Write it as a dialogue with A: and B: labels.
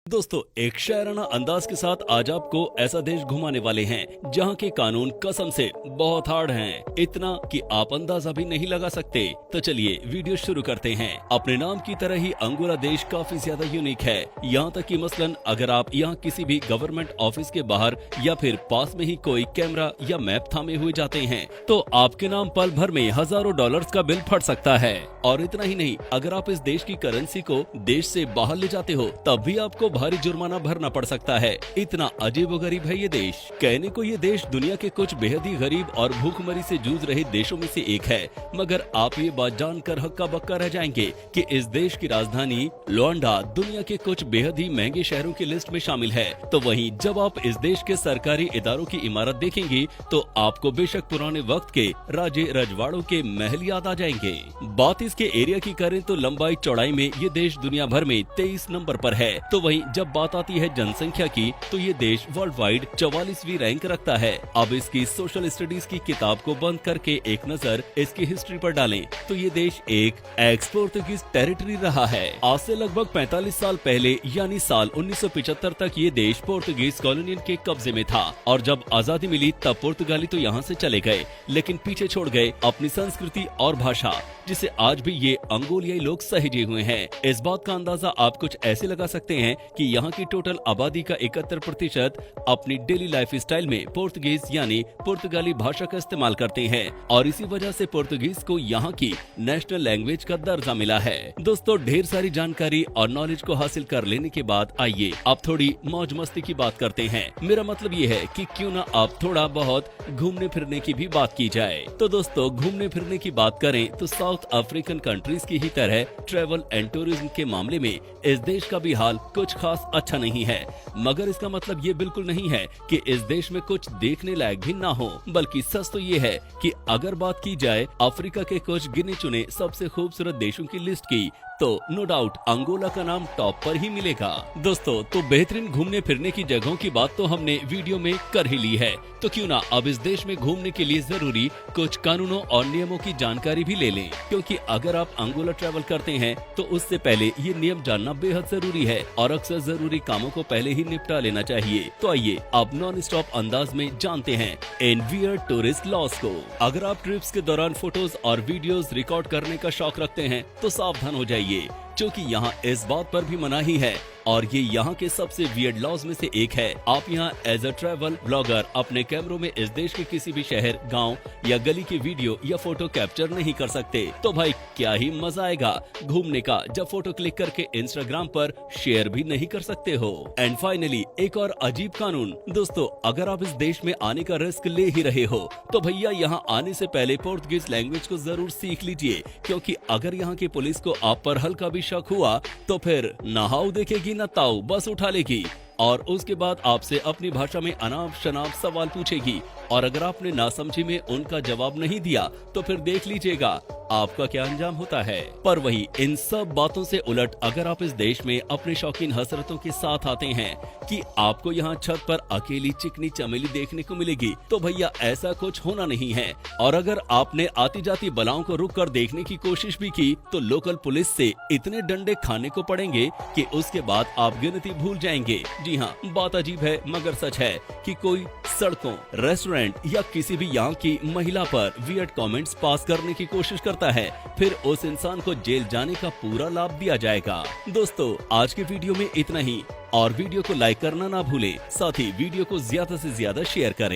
A: दोस्तों, एक शायराना अंदाज के साथ आज आपको ऐसा देश घुमाने वाले हैं जहां के कानून कसम से बहुत हार्ड हैं, इतना कि आप अंदाजा भी नहीं लगा सकते। तो चलिए वीडियो शुरू करते हैं। अपने नाम की तरह ही अंगोला देश काफी ज्यादा यूनिक है। यहाँ तक कि मसलन अगर आप यहाँ किसी भी गवर्नमेंट ऑफिस के बाहर या फिर पास में ही कोई कैमरा या मैप थामे हुए जाते हैं तो आपके नाम पल भर में हजारों डॉलर्स का बिल फट सकता है। और इतना ही नहीं, अगर आप इस देश की करेंसी को देश से बाहर ले जाते हो तब भी आपको भारी जुर्माना भरना पड़ सकता है। इतना अजीबोगरीब है ये देश। कहने को ये देश दुनिया के कुछ बेहद ही गरीब और भूखमरी से जूझ रहे देशों में से एक है, मगर आप ये बात जानकर हक्का बक्का रह जाएंगे कि इस देश की राजधानी लुआंडा दुनिया के कुछ बेहद ही महंगे शहरों की लिस्ट में शामिल है। तो वहीं जब आप इस देश के सरकारी इदारों की इमारत देखेंगे तो आपको बेशक पुराने वक्त के राजे रजवाड़ों के महल याद आ जाएंगे। बात इसके एरिया की करें तो लंबाई चौड़ाई में ये देश दुनिया भर में 23 नंबर पर है। तो वहीं जब बात आती है जनसंख्या की तो ये देश वर्ल्ड वाइड 44वीं रैंक रखता है। अब इसकी सोशल स्टडीज की किताब को बंद करके एक नजर इसकी हिस्ट्री पर डालें तो ये देश एक एक्स पोर्तुगीज टेरिटरी रहा है। आज से लगभग 45 साल पहले यानी साल 1975 तक ये देश पोर्तुगीज कॉलोनियन के कब्जे में था और जब आजादी मिली तब पुर्तगाली तो यहाँ से चले गए, लेकिन पीछे छोड़ गए अपनी संस्कृति और भाषा, जिसे आज भी ये अंगोलियाई लोग सहेजे हुए हैं। इस बात का अंदाजा आप कुछ ऐसे लगा सकते हैं कि यहाँ की टोटल आबादी का 71% अपनी डेली लाइफ स्टाइल में पुर्तगीज यानी पुर्तगाली भाषा का इस्तेमाल करते हैं और इसी वजह से पुर्तगीज को यहाँ की नेशनल लैंग्वेज का दर्जा मिला है। दोस्तों, ढेर सारी जानकारी और नॉलेज को हासिल कर लेने के बाद आइए अब थोड़ी मौज मस्ती की बात करते हैं। मेरा मतलब ये है कि क्यों ना आप थोड़ा बहुत घूमने फिरने की भी बात की जाए। तो दोस्तों, घूमने फिरने की बात करें तो साउथ अफ्रीकन कंट्रीज की ही तरह ट्रैवल एंड टूरिज्म के मामले में इस देश का भी हाल कुछ खास अच्छा नहीं है, मगर इसका मतलब ये बिल्कुल नहीं है कि इस देश में कुछ देखने लायक भी ना हो, बल्कि सच तो ये है कि अगर बात की जाए अफ्रीका के कुछ गिने चुने सबसे खूबसूरत देशों की लिस्ट की तो नो डाउट अंगोला का नाम टॉप पर ही मिलेगा। दोस्तों, तो बेहतरीन घूमने फिरने की जगहों की बात तो हमने वीडियो में कर ही ली है, तो क्यों ना अब इस देश में घूमने के लिए जरूरी कुछ कानूनों और नियमों की जानकारी भी ले लें, क्योंकि अगर आप अंगोला ट्रैवल करते हैं तो उससे पहले ये नियम जानना बेहद जरूरी है और अक्सर जरूरी कामों को पहले ही निपटा लेना चाहिए। तो आइए अब नॉन स्टॉप अंदाज में जानते हैं इन वियर्ड टूरिस्ट लॉज को। अगर आप ट्रिप्स के दौरान फोटोज और वीडियोज रिकॉर्ड करने का शौक रखते हैं तो सावधान हो जाइए, क्योंकि यहाँ इस बात पर भी मनाही है और ये यहाँ के सबसे वियर्ड लॉज में से एक है। आप यहाँ एज अ ट्रैवल ब्लॉगर अपने कैमरों में इस देश के किसी भी शहर, गांव या गली की वीडियो या फोटो कैप्चर नहीं कर सकते। तो भाई क्या ही मजा आएगा घूमने का जब फोटो क्लिक करके इंस्टाग्राम पर शेयर भी नहीं कर सकते हो। एंड फाइनली एक और अजीब कानून। दोस्तों, अगर आप इस देश में आने का रिस्क ले ही रहे हो तो भैया यहाँ आने से पहले पोर्तुगीज लैंग्वेज को जरूर सीख लीजिए, क्योंकि अगर यहाँ की पुलिस को आप पर हल्का भी शक हुआ तो फिर नहाऊ देखेगी न ताऊ बस उठा लेगी और उसके बाद आपसे अपनी भाषा में अनाप शनाप सवाल पूछेगी और अगर आपने नासमझी में उनका जवाब नहीं दिया तो फिर देख लीजिएगा आपका क्या अंजाम होता है। पर वही इन सब बातों से उलट अगर आप इस देश में अपने शौकीन हसरतों के साथ आते हैं कि आपको यहाँ छत पर अकेली चिकनी चमेली देखने को मिलेगी, तो भैया ऐसा कुछ होना नहीं है। और अगर आपने आती जाती बलाओं को रुक कर देखने की कोशिश भी की तो लोकल पुलिस से इतने डंडे खाने को पड़ेंगे कि उसके बाद आप गिनती भूल जाएंगे। जी हाँ, बात अजीब है मगर सच है कि कोई सड़कों, रेस्टोरेंट या किसी भी यहाँ की महिला पर वियर्ड कमेंट्स पास करने की कोशिश करता है, फिर उस इंसान को जेल जाने का पूरा लाभ दिया जाएगा। दोस्तों, आज के वीडियो में इतना ही और वीडियो को लाइक करना ना भूलें, साथ ही वीडियो को ज्यादा से ज्यादा शेयर करें।